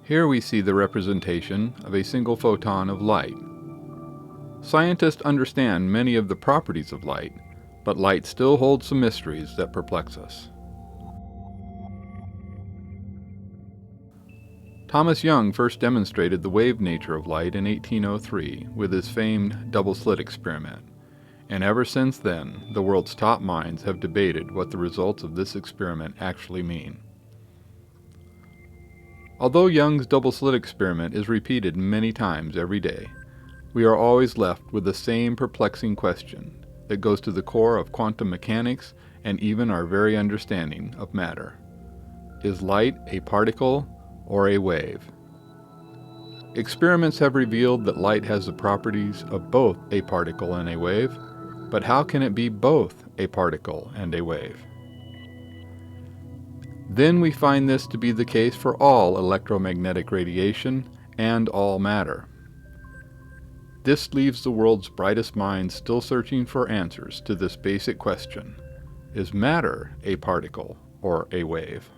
Here we see the representation of a single photon of light. Scientists understand many of the properties of light, but light still holds some mysteries that perplex us. Thomas Young first demonstrated the wave nature of light in 1803 with his famed double-slit experiment, and ever since then, the world's top minds have debated what the results of this experiment actually mean. Although Young's double-slit experiment is repeated many times every day, we are always left with the same perplexing question that goes to the core of quantum mechanics and even our very understanding of matter. Is light a particle or a wave? Experiments have revealed that light has the properties of both a particle and a wave, but how can it be both a particle and a wave? Then we find this to be the case for all electromagnetic radiation and all matter. This leaves the world's brightest minds still searching for answers to this basic question: is matter a particle or a wave?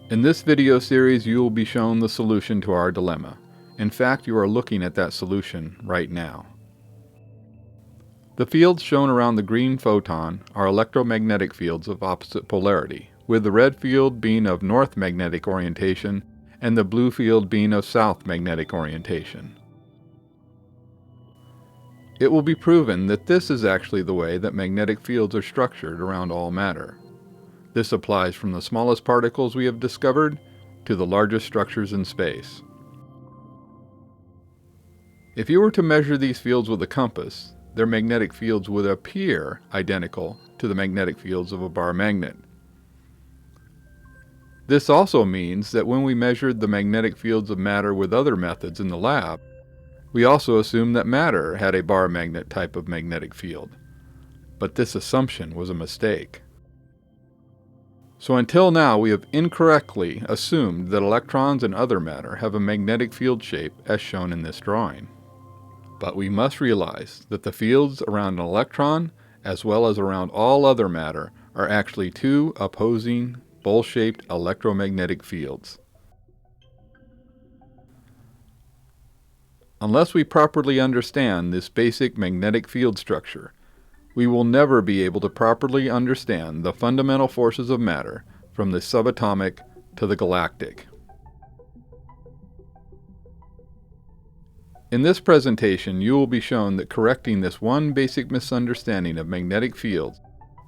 In this video series, you will be shown the solution to our dilemma. In fact, you are looking at that solution right now. The fields shown around the green photon are electromagnetic fields of opposite polarity, with the red field being of north magnetic orientation and the blue field being of south magnetic orientation. It will be proven that this is actually the way that magnetic fields are structured around all matter. This applies from the smallest particles we have discovered to the largest structures in space. If you were to measure these fields with a compass, their magnetic fields would appear identical to the magnetic fields of a bar magnet. This also means that when we measured the magnetic fields of matter with other methods in the lab, we also assumed that matter had a bar magnet type of magnetic field. But this assumption was a mistake. So until now, we have incorrectly assumed that electrons and other matter have a magnetic field shape as shown in this drawing. But we must realize that the fields around an electron, as well as around all other matter, are actually two opposing bowl-shaped electromagnetic fields. Unless we properly understand this basic magnetic field structure, we will never be able to properly understand the fundamental forces of matter from the subatomic to the galactic. In this presentation, you will be shown that correcting this one basic misunderstanding of magnetic fields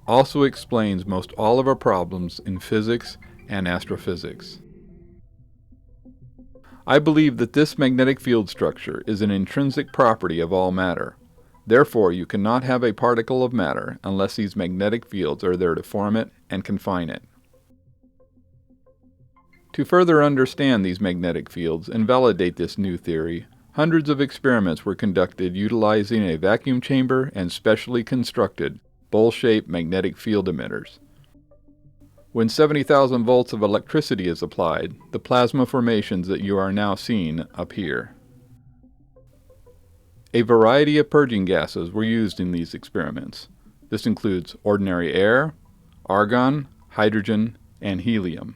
also explains most all of our problems in physics and astrophysics. I believe that this magnetic field structure is an intrinsic property of all matter. Therefore, you cannot have a particle of matter unless these magnetic fields are there to form it and confine it. To further understand these magnetic fields and validate this new theory, hundreds of experiments were conducted utilizing a vacuum chamber and specially constructed bowl-shaped magnetic field emitters. When 70,000 volts of electricity is applied, the plasma formations that you are now seeing appear. A variety of purging gases were used in these experiments. This includes ordinary air, argon, hydrogen, and helium.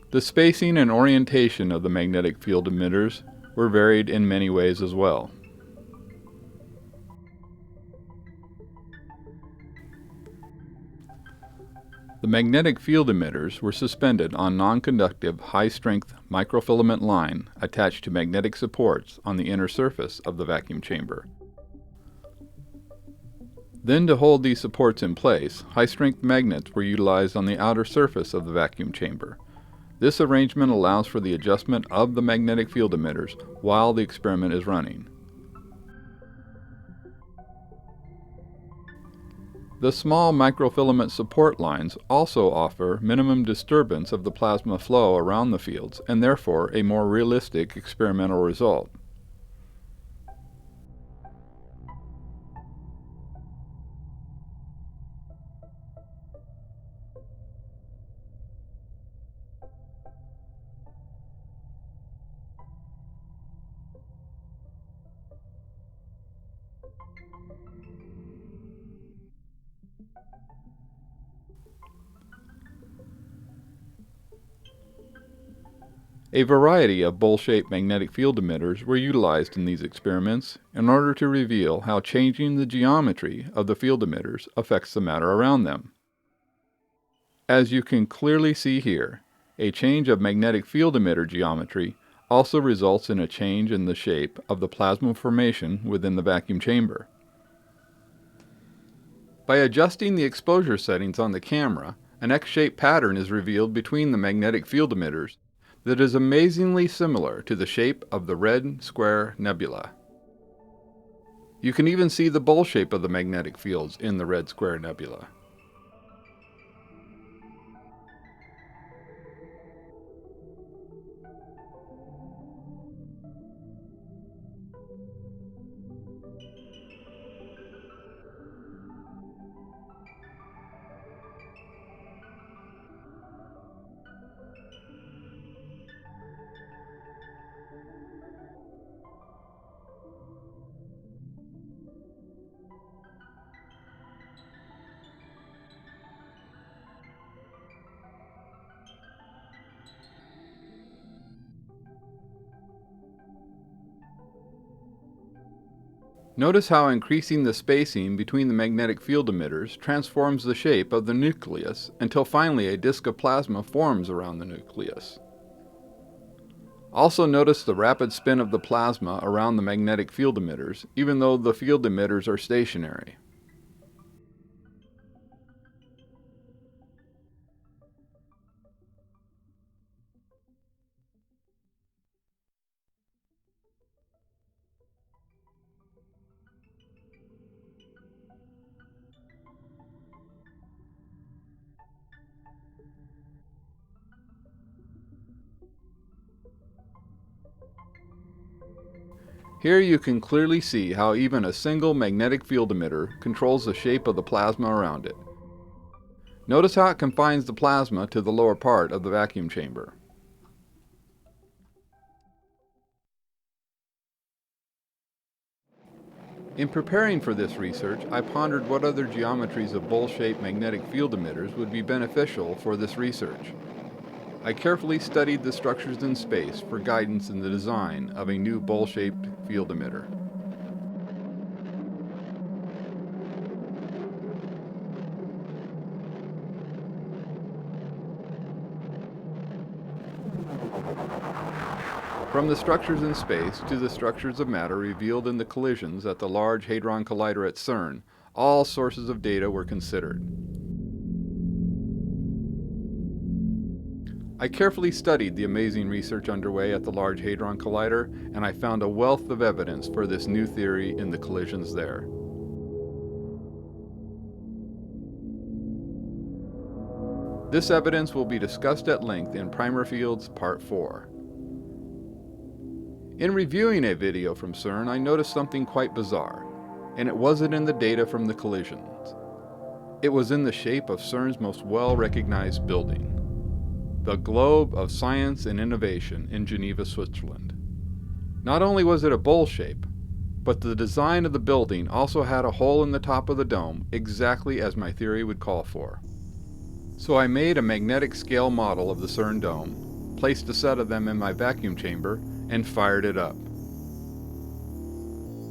The spacing and orientation of the magnetic field emitters were varied in many ways as well. The The magnetic field emitters were suspended on non-conductive, high-strength microfilament line attached to magnetic supports on the inner surface of the vacuum chamber. Then, to hold these supports in place, high-strength magnets were utilized on the outer surface of the vacuum chamber. This arrangement allows for the adjustment of the magnetic field emitters while the experiment is running. The small microfilament support lines also offer minimum disturbance of the plasma flow around the fields and therefore a more realistic experimental result. A variety of bowl-shaped magnetic field emitters were utilized in these experiments in order to reveal how changing the geometry of the field emitters affects the matter around them. As you can clearly see here, a change of magnetic field emitter geometry also results in a change in the shape of the plasma formation within the vacuum chamber. By adjusting the exposure settings on the camera, an X-shaped pattern is revealed between the magnetic field emitters that is amazingly similar to the shape of the Red Square Nebula. You can even see the bowl shape of the magnetic fields in the Red Square Nebula. Notice how increasing the spacing between the magnetic field emitters transforms the shape of the nucleus until finally a disk of plasma forms around the nucleus. Also notice the rapid spin of the plasma around the magnetic field emitters, even though the field emitters are stationary. Here you can clearly see how even a single magnetic field emitter controls the shape of the plasma around it. Notice how it confines the plasma to the lower part of the vacuum chamber. In preparing for this research, I pondered what other geometries of bowl-shaped magnetic field emitters would be beneficial for this research. I carefully studied the structures in space for guidance in the design of a new bowl-shaped field emitter. From the structures in space to the structures of matter revealed in the collisions at the Large Hadron Collider at CERN, all sources of data were considered. I carefully studied the amazing research underway at the Large Hadron Collider, and I found a wealth of evidence for this new theory in the collisions there. This evidence will be discussed at length in Primer Fields Part 4. In reviewing a video from CERN, I noticed something quite bizarre, and it wasn't in the data from the collisions. It was in the shape of CERN's most well-recognized building, the Globe of Science and Innovation in Geneva, Switzerland. Not only was it a bowl shape, but the design of the building also had a hole in the top of the dome, exactly as my theory would call for. So I made a magnetic scale model of the CERN dome, placed a set of them in my vacuum chamber, and fired it up.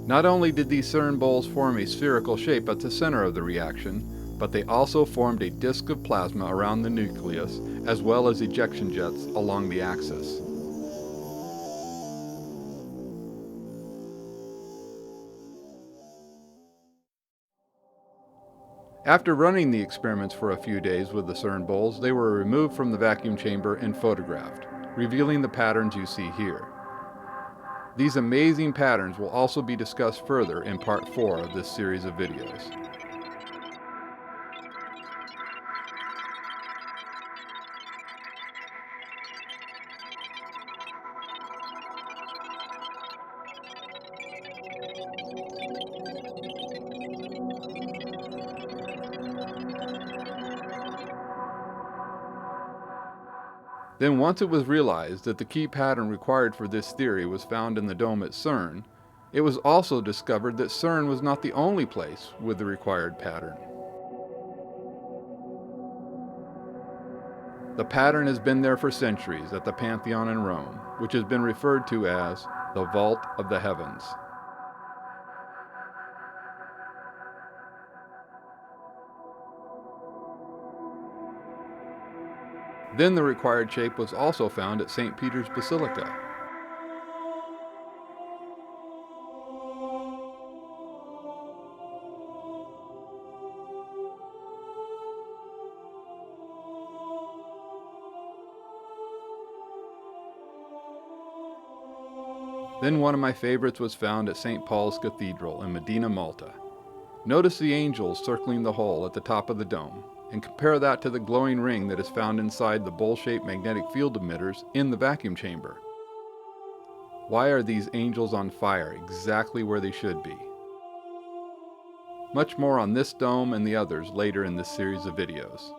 Not only did these CERN bowls form a spherical shape at the center of the reaction, but they also formed a disk of plasma around the nucleus, as well as ejection jets along the axis. After running the experiments for a few days with the CERN bowls, they were removed from the vacuum chamber and photographed, revealing the patterns you see here. These amazing patterns will also be discussed further in part 4 of this series of videos. Then once it was realized that the key pattern required for this theory was found in the dome at CERN, it was also discovered that CERN was not the only place with the required pattern. The pattern has been there for centuries at the Pantheon in Rome, which has been referred to as the Vault of the Heavens. Then the required shape was also found at St. Peter's Basilica. Then one of my favorites was found at St. Paul's Cathedral in Medina, Malta. Notice the angels circling the hole at the top of the dome, and compare that to the glowing ring that is found inside the bowl-shaped magnetic field emitters in the vacuum chamber. Why are these angels on fire exactly where they should be? Much more on this dome and the others later in this series of videos.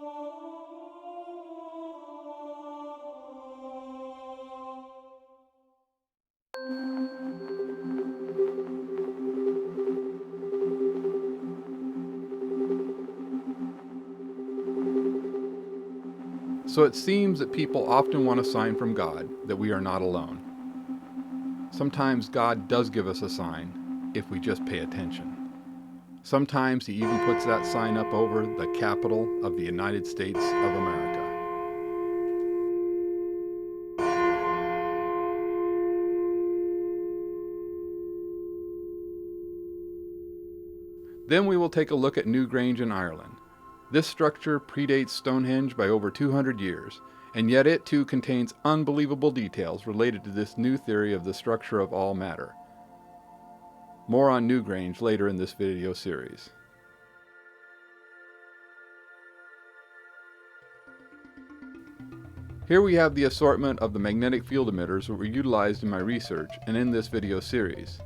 So it seems that people often want a sign from God that we are not alone. Sometimes God does give us a sign if we just pay attention. Sometimes He even puts that sign up over the Capitol of the United States of America. Then we will take a look at Newgrange in Ireland. This structure predates Stonehenge by over 200 years, and yet it too contains unbelievable details related to this new theory of the structure of all matter. More on Newgrange later in this video series. Here we have the assortment of the magnetic field emitters that were utilized in my research and in this video series.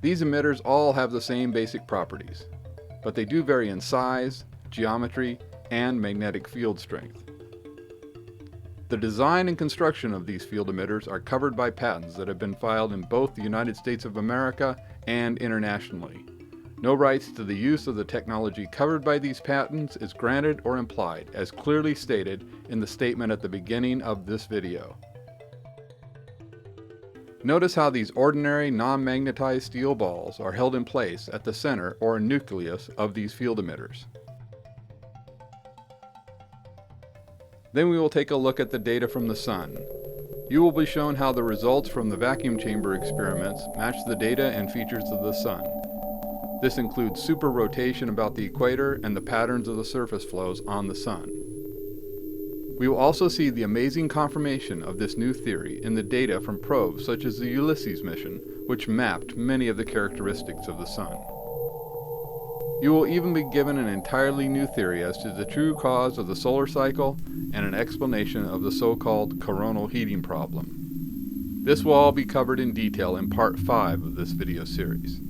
These emitters all have the same basic properties, but they do vary in size, geometry, and magnetic field strength. The design and construction of these field emitters are covered by patents that have been filed in both the United States of America and internationally. No rights to the use of the technology covered by these patents is granted or implied, as clearly stated in the statement at the beginning of this video. Notice how these ordinary non-magnetized steel balls are held in place at the center or nucleus of these field emitters. Then we will take a look at the data from the Sun. You will be shown how the results from the vacuum chamber experiments match the data and features of the Sun. This includes super rotation about the equator and the patterns of the surface flows on the Sun. We will also see the amazing confirmation of this new theory in the data from probes such as the Ulysses mission, which mapped many of the characteristics of the Sun. You will even be given an entirely new theory as to the true cause of the solar cycle and an explanation of the so-called coronal heating problem. This will all be covered in detail in part 5 of this video series.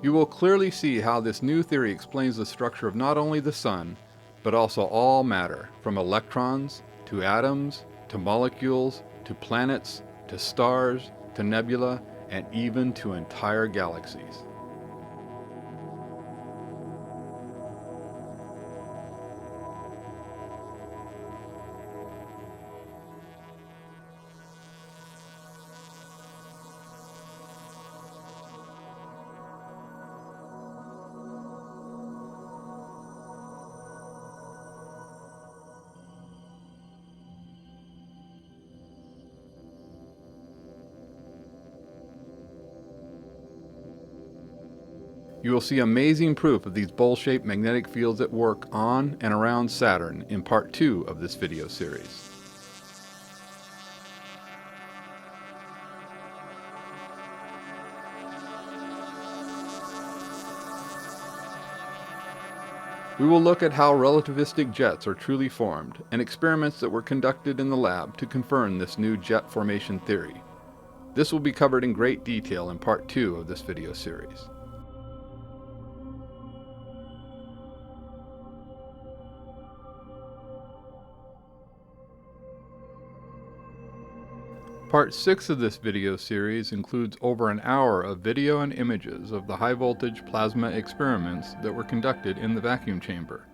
You will clearly see how this new theory explains the structure of not only the Sun, but also all matter, from electrons, to atoms, to molecules, to planets, to stars, to nebula, and even to entire galaxies. You will see amazing proof of these bowl-shaped magnetic fields at work on and around Saturn in part 2 of this video series. We will look at how relativistic jets are truly formed and experiments that were conducted in the lab to confirm this new jet formation theory. This will be covered in great detail in part 2 of this video series. Part 6 of this video series includes over an hour of video and images of the high-voltage plasma experiments that were conducted in the vacuum chamber.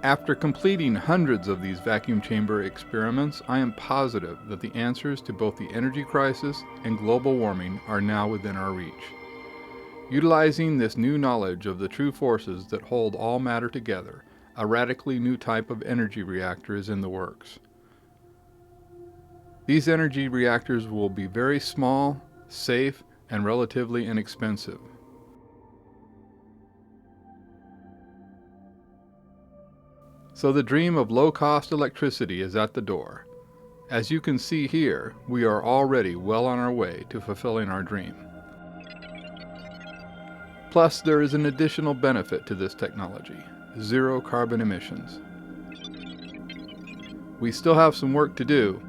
After completing hundreds of these vacuum chamber experiments, I am positive that the answers to both the energy crisis and global warming are now within our reach. Utilizing this new knowledge of the true forces that hold all matter together, a radically new type of energy reactor is in the works. These energy reactors will be very small, safe, and relatively inexpensive. So the dream of low-cost electricity is at the door. As you can see here, we are already well on our way to fulfilling our dream. Plus, there is an additional benefit to this technology: zero carbon emissions. We still have some work to do,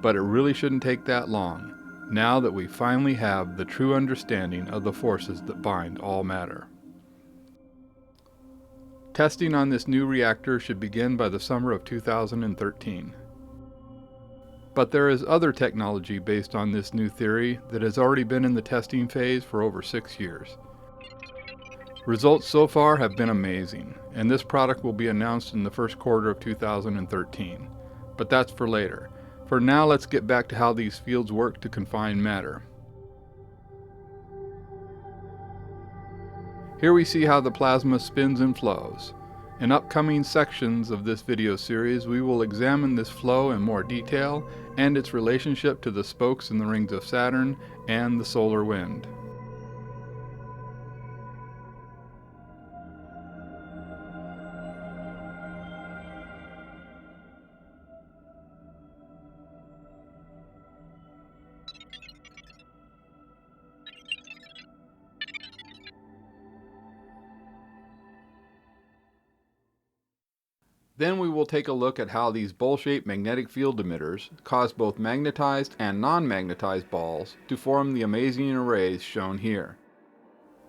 but it really shouldn't take that long, now that we finally have the true understanding of the forces that bind all matter. Testing on this new reactor should begin by the summer of 2013. But there is other technology based on this new theory that has already been in the testing phase for over 6 years. Results so far have been amazing, and this product will be announced in the first quarter of 2013. But that's for later. For now, let's get back to how these fields work to confine matter. Here we see how the plasma spins and flows. In upcoming sections of this video series, we will examine this flow in more detail and its relationship to the spokes in the rings of Saturn and the solar wind. Then we will take a look at how these bowl-shaped magnetic field emitters cause both magnetized and non-magnetized balls to form the amazing arrays shown here.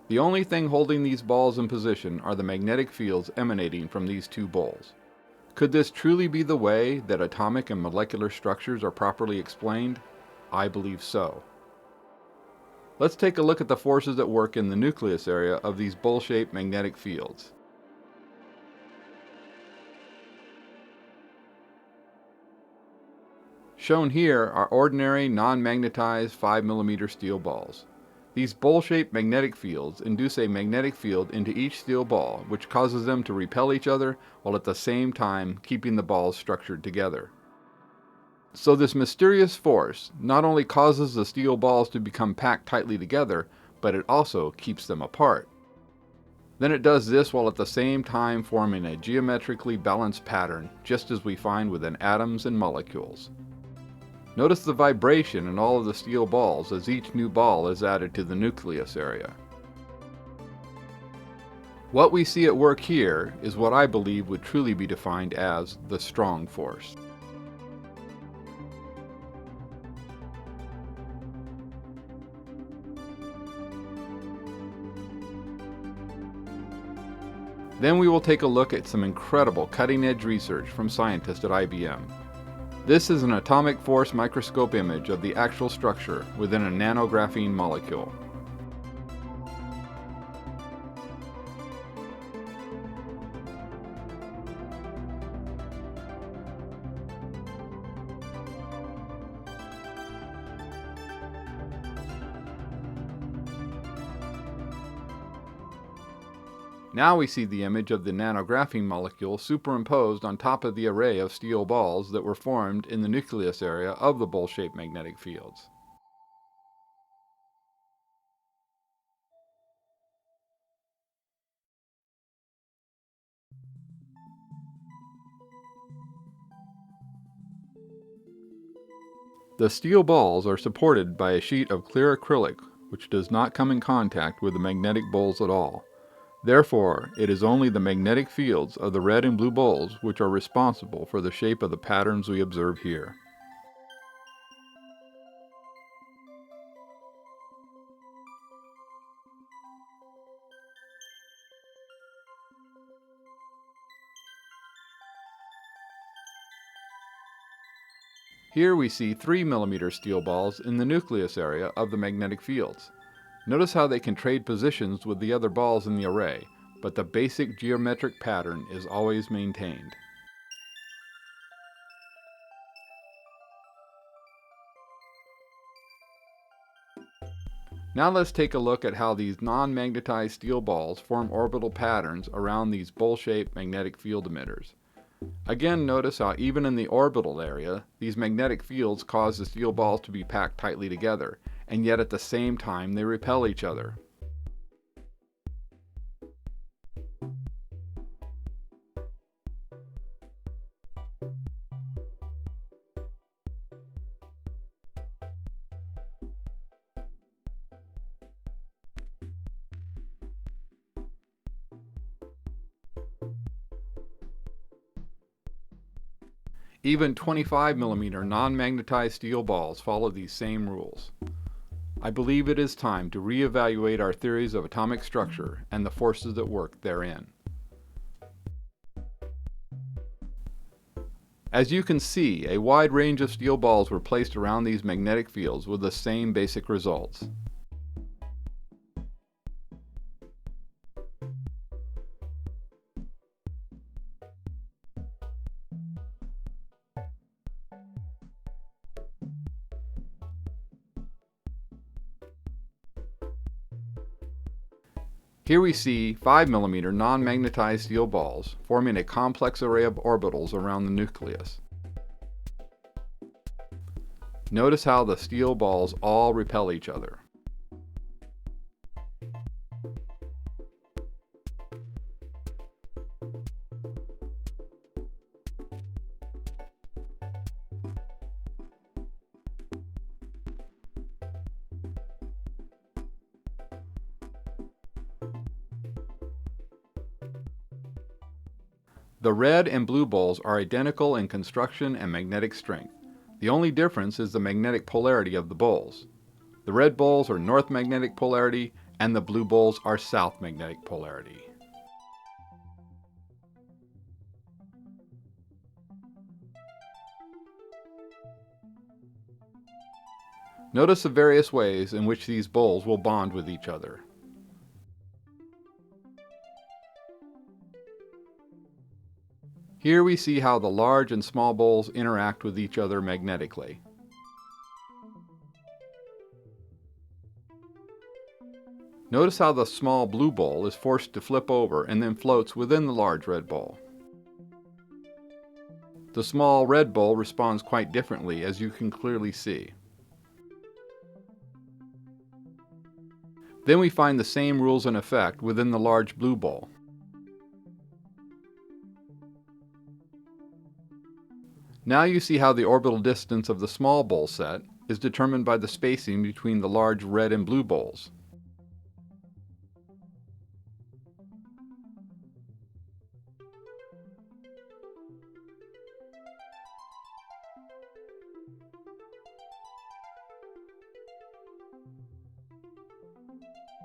The only thing holding these balls in position are the magnetic fields emanating from these two bowls. Could this truly be the way that atomic and molecular structures are properly explained? I believe so. Let's take a look at the forces at work in the nucleus area of these bowl-shaped magnetic fields. Shown here are ordinary non-magnetized 5mm steel balls. These bowl-shaped magnetic fields induce a magnetic field into each steel ball, which causes them to repel each other while at the same time keeping the balls structured together. So this mysterious force not only causes the steel balls to become packed tightly together, but it also keeps them apart. Then it does this while at the same time forming a geometrically balanced pattern, just as we find within atoms and molecules. Notice the vibration in all of the steel balls as each new ball is added to the nucleus area. What we see at work here is what I believe would truly be defined as the strong force. Then we will take a look at some incredible cutting-edge research from scientists at IBM. This is an atomic force microscope image of the actual structure within a nanographene molecule. Now we see the image of the nanographene molecule superimposed on top of the array of steel balls that were formed in the nucleus area of the bowl-shaped magnetic fields. The steel balls are supported by a sheet of clear acrylic which does not come in contact with the magnetic poles at all. Therefore, it is only the magnetic fields of the red and blue poles which are responsible for the shape of the patterns we observe here. Here we see 3 mm steel balls in the nucleus area of the magnetic fields. Notice how they can trade positions with the other balls in the array, but the basic geometric pattern is always maintained. Now let's take a look at how these non-magnetized steel balls form orbital patterns around these bowl-shaped magnetic field emitters. Again, notice how even in the orbital area, these magnetic fields cause the steel balls to be packed tightly together, and yet at the same time they repel each other. Even 25 mm non-magnetized steel balls follow these same rules. I believe it is time to reevaluate our theories of atomic structure and the forces that work therein. As you can see, a wide range of steel balls were placed around these magnetic fields with the same basic results. Here we see 5 mm non-magnetized steel balls forming a complex array of orbitals around the nucleus. Notice how the steel balls all repel each other. The red and blue balls are identical in construction and magnetic strength. The only difference is the magnetic polarity of the balls. The red balls are north magnetic polarity and the blue balls are south magnetic polarity. Notice the various ways in which these balls will bond with each other. Here we see how the large and small balls interact with each other magnetically. Notice how the small blue ball is forced to flip over and then floats within the large red ball. The small red ball responds quite differently, as you can clearly see. Then we find the same rules in effect within the large blue ball. Now you see how the orbital distance of the small ball set is determined by the spacing between the large red and blue balls.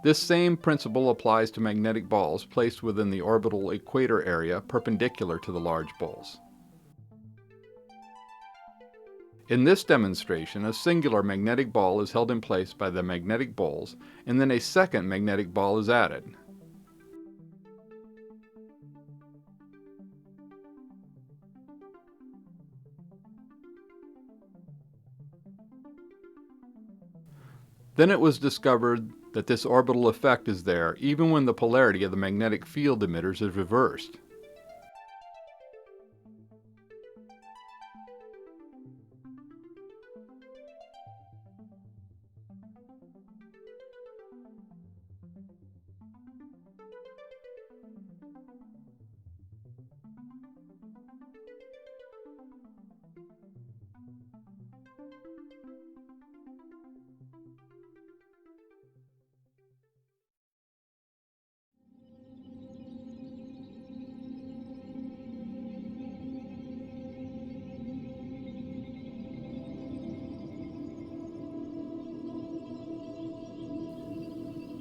This same principle applies to magnetic balls placed within the orbital equator area perpendicular to the large balls. In this demonstration, a singular magnetic ball is held in place by the magnetic balls, and then a second magnetic ball is added. Then it was discovered that this orbital effect is there even when the polarity of the magnetic field emitters is reversed.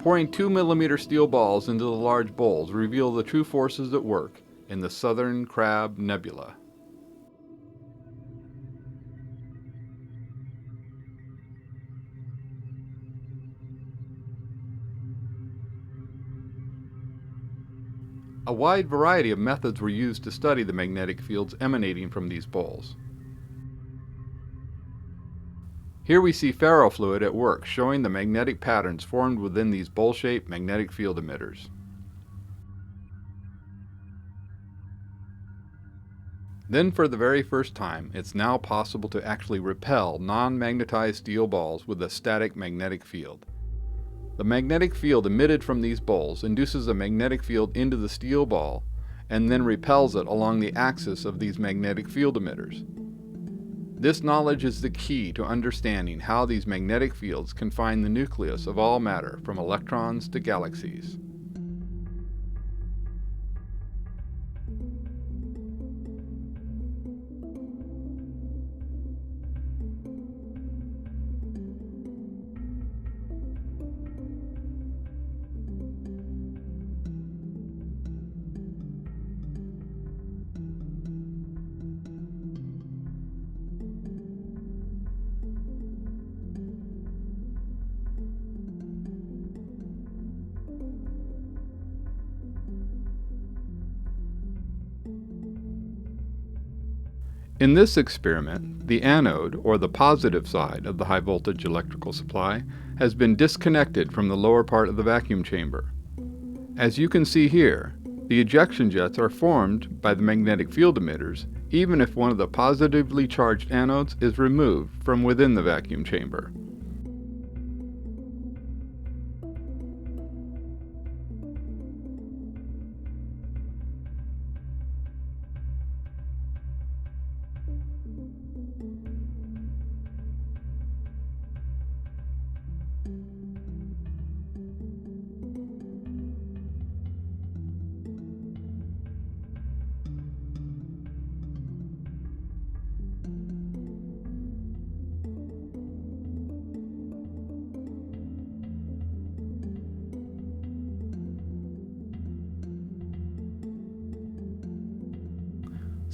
Pouring 2 mm steel balls into the large bowls reveal the true forces at work in the Southern Crab Nebula. A wide variety of methods were used to study the magnetic fields emanating from these bowls. Here we see ferrofluid at work, showing the magnetic patterns formed within these bowl-shaped magnetic field emitters. Then for the very first time, it's now possible to actually repel non-magnetized steel balls with a static magnetic field. The magnetic field emitted from these bowls induces a magnetic field into the steel ball and then repels it along the axis of these magnetic field emitters. This knowledge is the key to understanding how these magnetic fields confine the nucleus of all matter, from electrons to galaxies. In this experiment, the anode, or the positive side of the high voltage electrical supply, has been disconnected from the lower part of the vacuum chamber. As you can see here, the ejection jets are formed by the magnetic field emitters, even if one of the positively charged anodes is removed from within the vacuum chamber.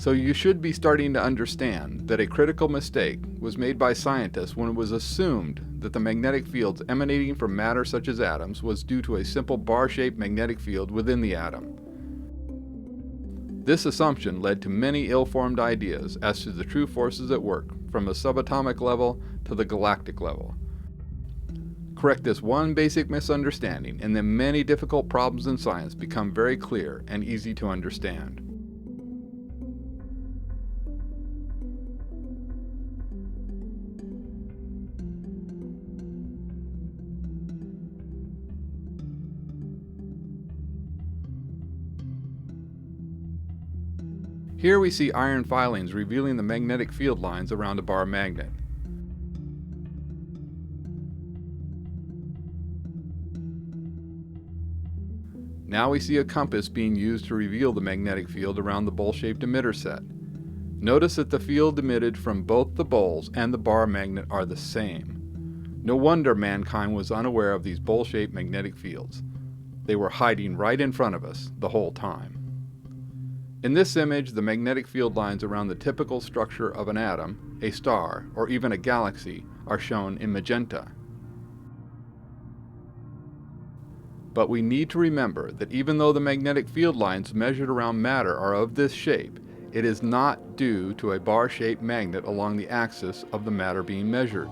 So you should be starting to understand that a critical mistake was made by scientists when it was assumed that the magnetic fields emanating from matter such as atoms was due to a simple bar-shaped magnetic field within the atom. This assumption led to many ill-formed ideas as to the true forces at work, from the subatomic level to the galactic level. Correct this one basic misunderstanding, and then many difficult problems in science become very clear and easy to understand. Here we see iron filings revealing the magnetic field lines around a bar magnet. Now we see a compass being used to reveal the magnetic field around the bowl-shaped emitter set. Notice that the field emitted from both the bowls and the bar magnet are the same. No wonder mankind was unaware of these bowl-shaped magnetic fields. They were hiding right in front of us the whole time. In this image, the magnetic field lines around the typical structure of an atom, a star, or even a galaxy are shown in magenta. But we need to remember that even though the magnetic field lines measured around matter are of this shape, it is not due to a bar-shaped magnet along the axis of the matter being measured.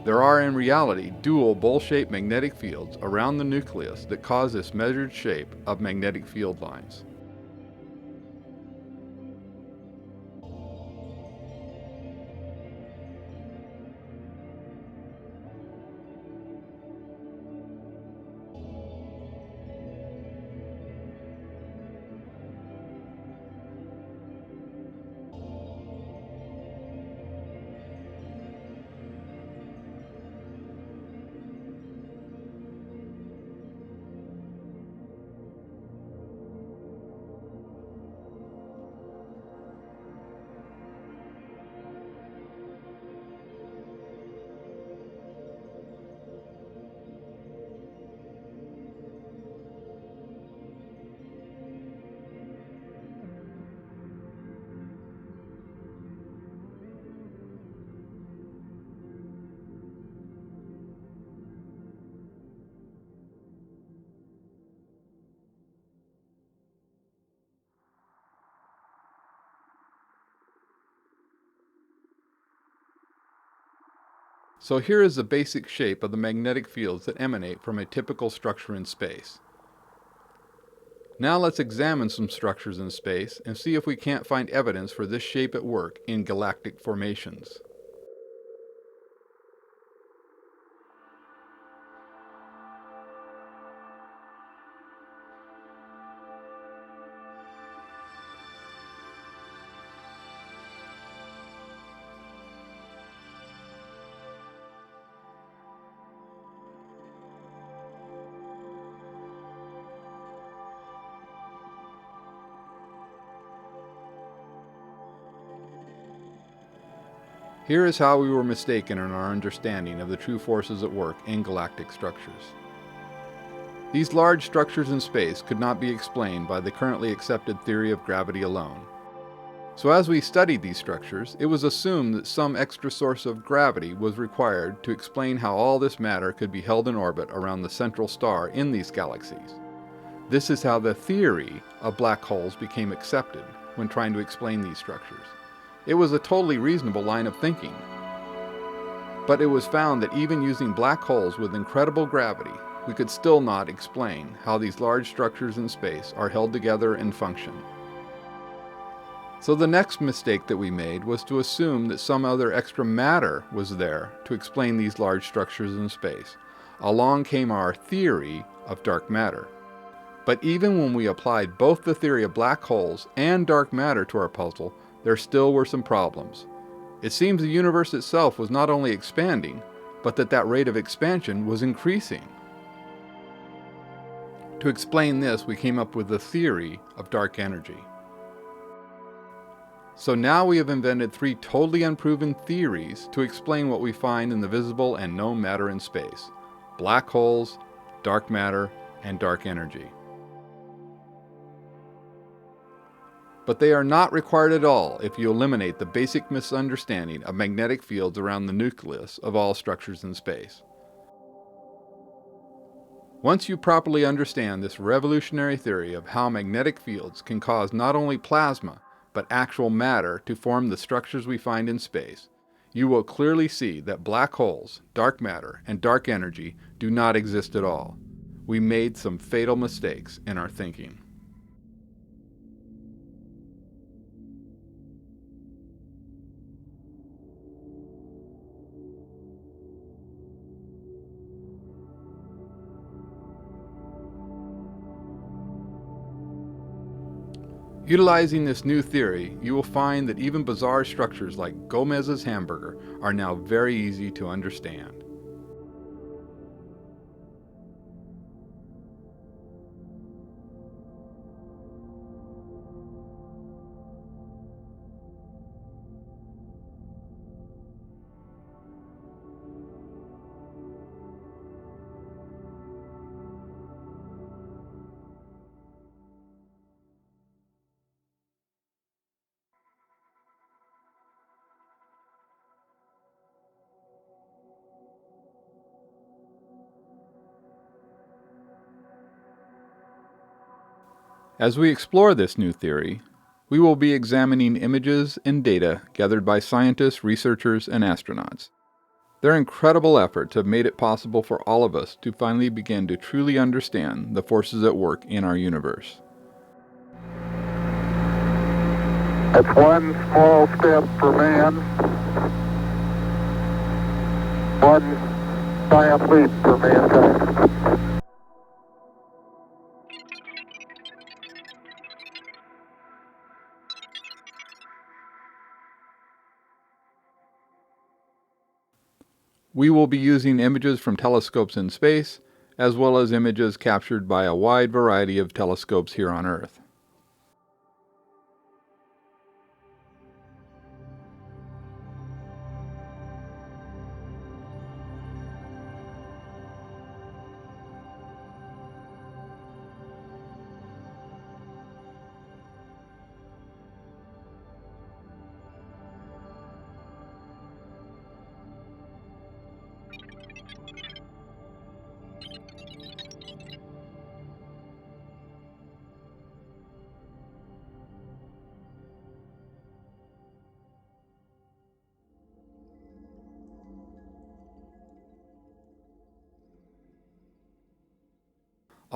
There are in reality dual bowl-shaped magnetic fields around the nucleus that cause this measured shape of magnetic field lines. So here is the basic shape of the magnetic fields that emanate from a typical structure in space. Now let's examine some structures in space and see if we can't find evidence for this shape at work in galactic formations. Here is how we were mistaken in our understanding of the true forces at work in galactic structures. These large structures in space could not be explained by the currently accepted theory of gravity alone. So as we studied these structures, it was assumed that some extra source of gravity was required to explain how all this matter could be held in orbit around the central star in these galaxies. This is how the theory of black holes became accepted when trying to explain these structures. It was a totally reasonable line of thinking. But it was found that even using black holes with incredible gravity, we could still not explain how these large structures in space are held together and function. So the next mistake that we made was to assume that some other extra matter was there to explain these large structures in space. Along came our theory of dark matter. But even when we applied both the theory of black holes and dark matter to our puzzle, there still were some problems. It seems the universe itself was not only expanding, but that rate of expansion was increasing. To explain this, we came up with the theory of dark energy. So now we have invented three totally unproven theories to explain what we find in the visible and known matter in space: black holes, dark matter, and dark energy. But they are not required at all if you eliminate the basic misunderstanding of magnetic fields around the nucleus of all structures in space. Once you properly understand this revolutionary theory of how magnetic fields can cause not only plasma, but actual matter to form the structures we find in space, you will clearly see that black holes, dark matter, and dark energy do not exist at all. We made some fatal mistakes in our thinking. Utilizing this new theory, you will find that even bizarre structures like Gomez's hamburger are now very easy to understand. As we explore this new theory, we will be examining images and data gathered by scientists, researchers, and astronauts. Their incredible efforts have made it possible for all of us to finally begin to truly understand the forces at work in our universe. It's one small step for man, one giant leap for mankind. We will be using images from telescopes in space, as well as images captured by a wide variety of telescopes here on Earth.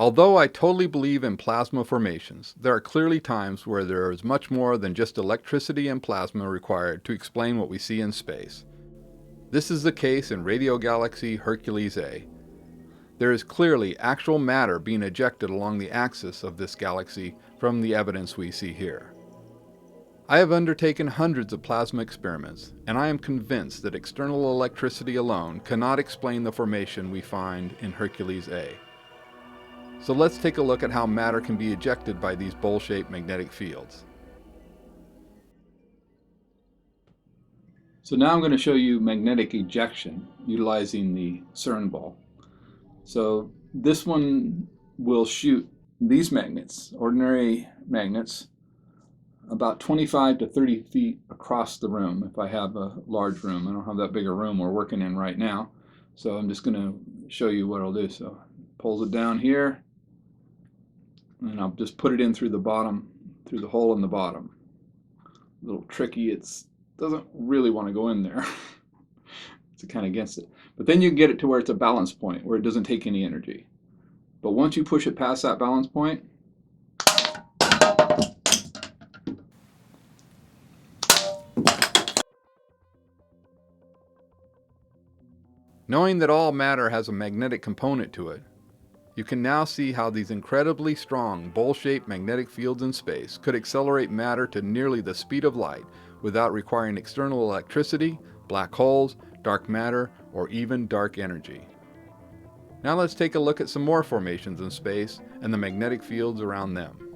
Although I totally believe in plasma formations, there are clearly times where there is much more than just electricity and plasma required to explain what we see in space. This is the case in radio galaxy Hercules A. There is clearly actual matter being ejected along the axis of this galaxy from the evidence we see here. I have undertaken hundreds of plasma experiments, and I am convinced that external electricity alone cannot explain the formation we find in Hercules A. So let's take a look at how matter can be ejected by these bowl-shaped magnetic fields. So now I'm going to show you magnetic ejection utilizing the CERN ball. So this one will shoot these magnets, ordinary magnets, about 25 to 30 feet across the room if I have a large room. I don't have that big a room we're working in right now. So I'm just going to show you what it'll do. So pulls it down here, and I'll just put it in through the bottom, through the hole in the bottom. A little tricky, it doesn't really want to go in there. It's kind of against it. But then you can get it to where it's a balance point, where it doesn't take any energy. But once you push it past that balance point, knowing that all matter has a magnetic component to it, you can now see how these incredibly strong bowl-shaped magnetic fields in space could accelerate matter to nearly the speed of light without requiring external electricity, black holes, dark matter, or even dark energy. Now let's take a look at some more formations in space and the magnetic fields around them.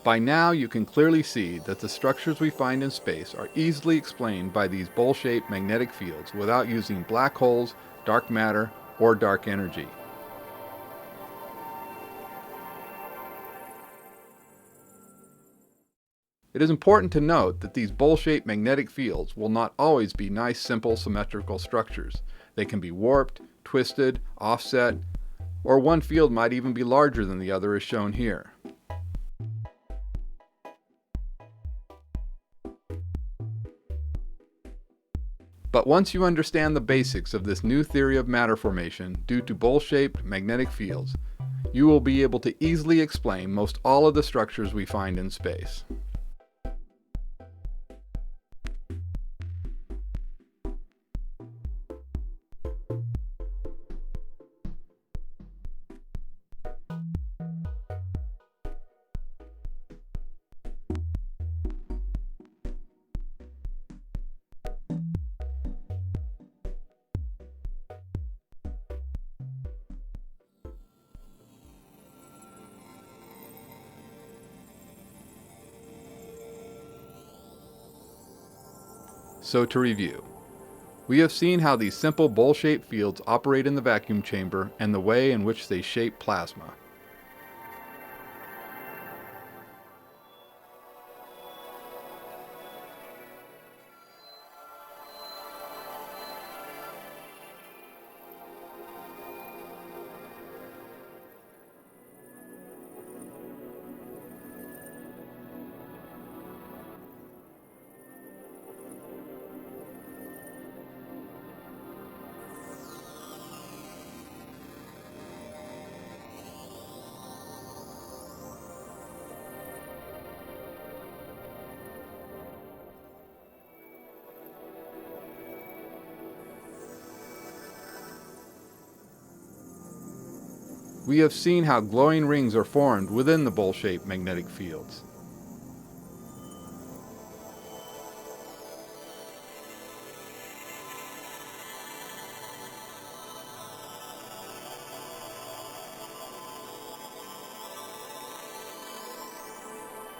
By now you can clearly see that the structures we find in space are easily explained by these bowl-shaped magnetic fields without using black holes, dark matter, or dark energy. It is important to note that these bowl-shaped magnetic fields will not always be nice, simple, symmetrical structures. They can be warped, twisted, offset, or one field might even be larger than the other as shown here. But once you understand the basics of this new theory of matter formation due to bowl-shaped magnetic fields, you will be able to easily explain most all of the structures we find in space. So to review, we have seen how these simple bowl-shaped fields operate in the vacuum chamber and the way in which they shape plasma. We have seen how glowing rings are formed within the bowl-shaped magnetic fields.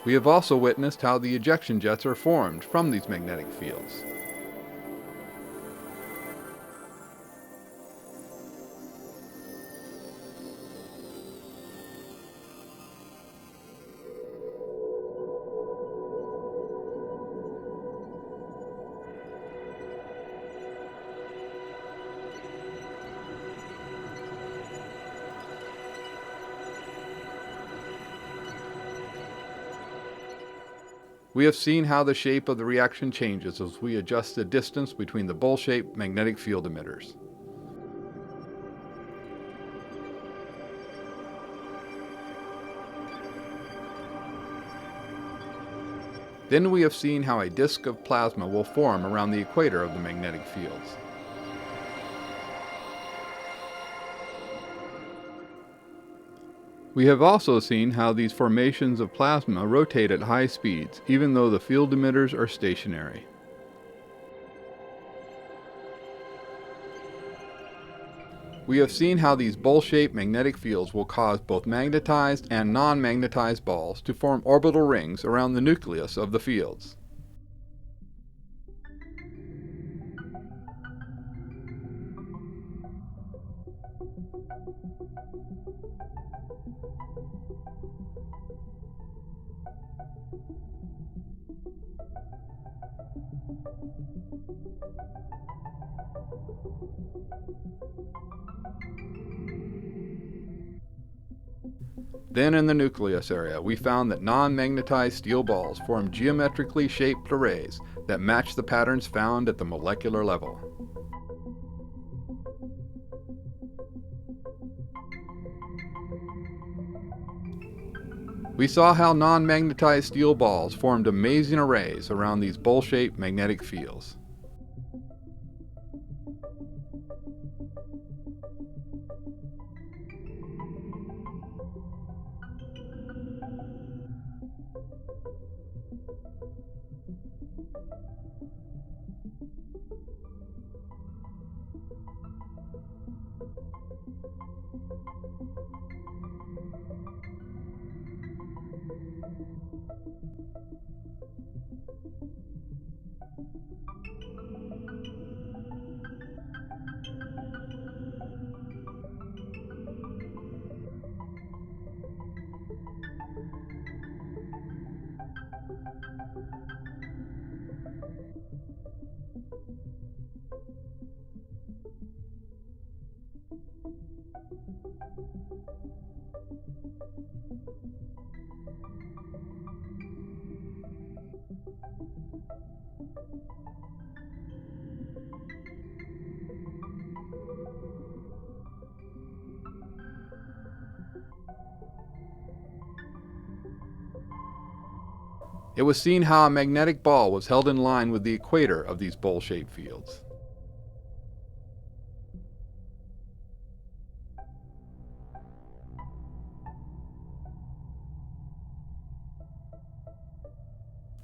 We have also witnessed how the ejection jets are formed from these magnetic fields. We have seen how the shape of the reaction changes as we adjust the distance between the bowl-shaped magnetic field emitters. Then we have seen how a disk of plasma will form around the equator of the magnetic fields. We have also seen how these formations of plasma rotate at high speeds, even though the field emitters are stationary. We have seen how these bowl-shaped magnetic fields will cause both magnetized and non-magnetized balls to form orbital rings around the nucleus of the fields. Then in the nucleus area, we found that non-magnetized steel balls form geometrically shaped arrays that match the patterns found at the molecular level. We saw how non-magnetized steel balls formed amazing arrays around these bowl-shaped magnetic fields. It was seen how a magnetic ball was held in line with the equator of these bowl-shaped fields.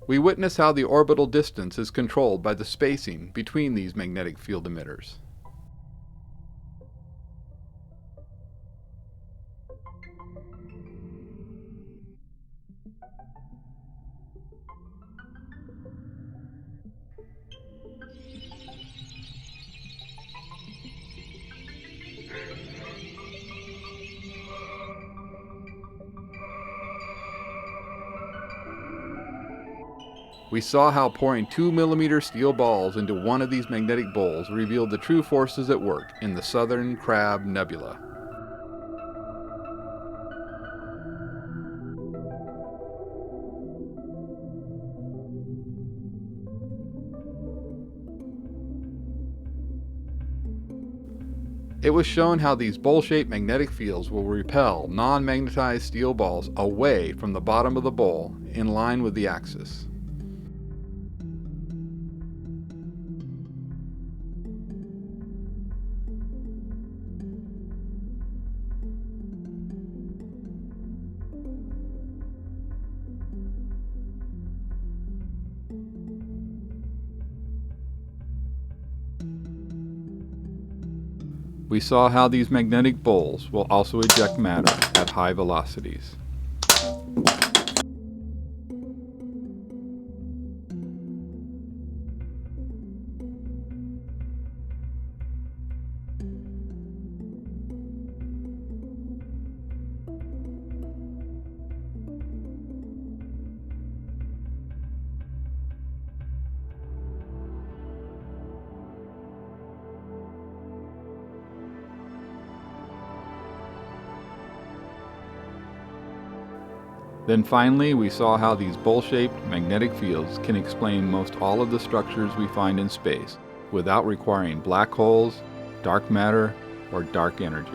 We witness how the orbital distance is controlled by the spacing between these magnetic field emitters. We saw how pouring 2mm steel balls into one of these magnetic bowls revealed the true forces at work in the Southern Crab Nebula. It was shown how these bowl-shaped magnetic fields will repel non-magnetized steel balls away from the bottom of the bowl in line with the axis. We saw how these magnetic bowls will also eject matter at high velocities. Then finally, we saw how these bowl-shaped magnetic fields can explain most all of the structures we find in space without requiring black holes, dark matter, or dark energy.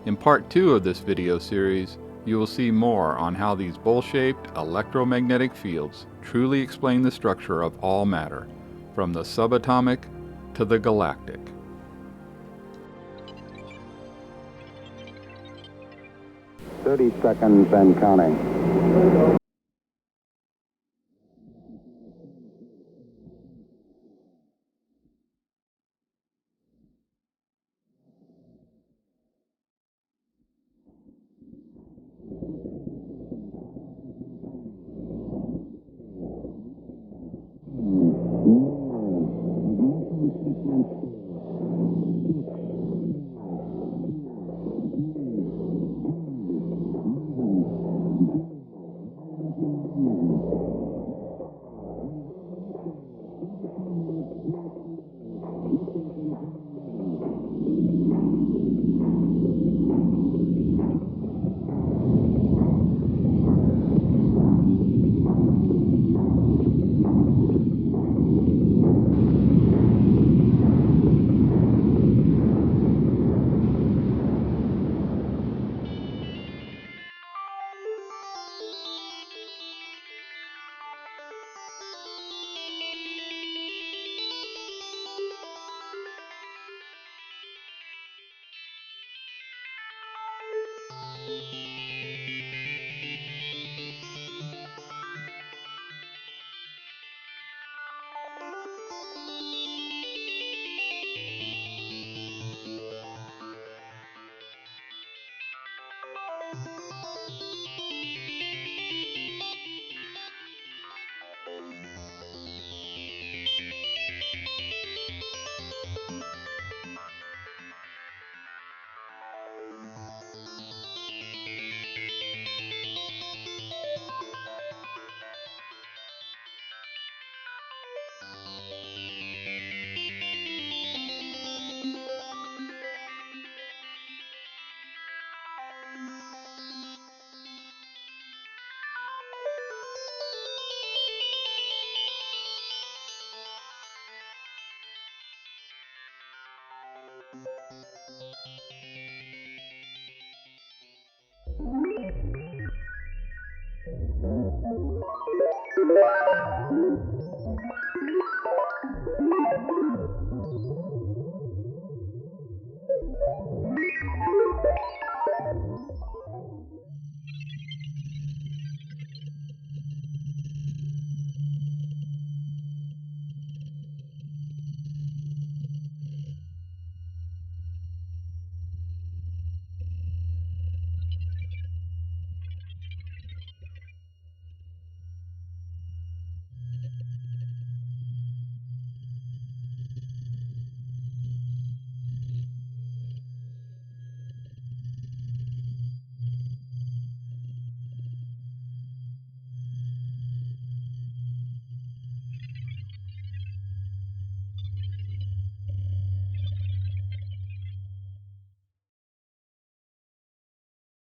In part 2 of this video series, you will see more on how these bowl-shaped electromagnetic fields truly explain the structure of all matter, from the subatomic to the galactic. "30 seconds and counting."